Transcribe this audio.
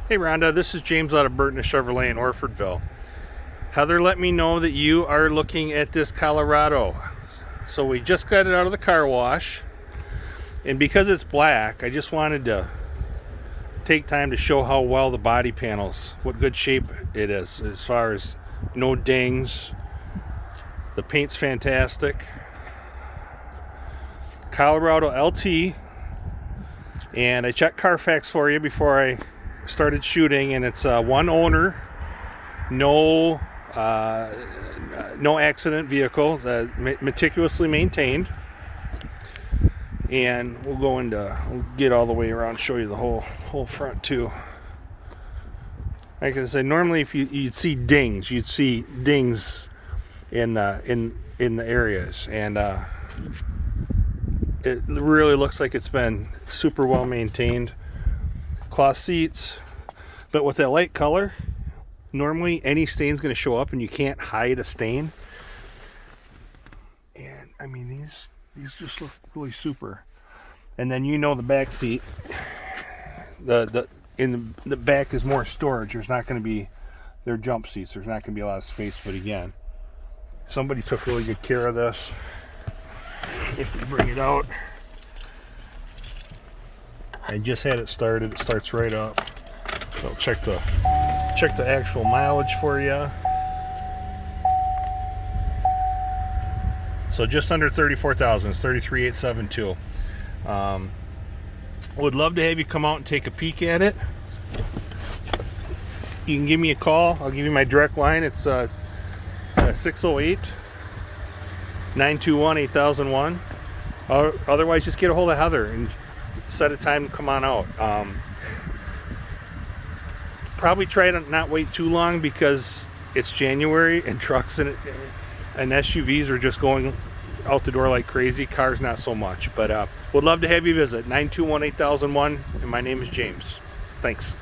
Hey Rhonda, this is James out of Burton Chevrolet in Orfordville. Heather let me know that you are looking at this Colorado. So we just got it out of the car wash, and because it's black, I just wanted to take time to show how well the body panels, what good shape it is as far as no dings. The paint's fantastic. Colorado LT, and I checked Carfax for you before I started shooting, and it's one owner, no accident vehicle, meticulously maintained. And we'll get all the way around, show you the whole front too. Like I said, normally if you'd see dings, in the areas, and it really looks like it's been super well maintained. Cloth seats, but with that light color, normally any stain's going to show up and you can't hide a stain. And I mean, these just look really super. And then the back seat, in the back is more storage. There's not going to be, they're jump seats, there's not going to be a lot of space. But again, somebody took really good care of this. If we bring it out, I just had it started. It starts right up. So check the actual mileage for you. So just under 34,000. It's 33,872. Would love to have you come out and take a peek at it. You can give me a call. I'll give you my direct line. It's 608-921-8001. Otherwise, just get a hold of Heather and set a time to come on out. Probably try to not wait too long because it's January and trucks and SUVs are just going out the door like crazy. Cars not so much, but would love to have you visit 921-8001, and my name is James. Thanks.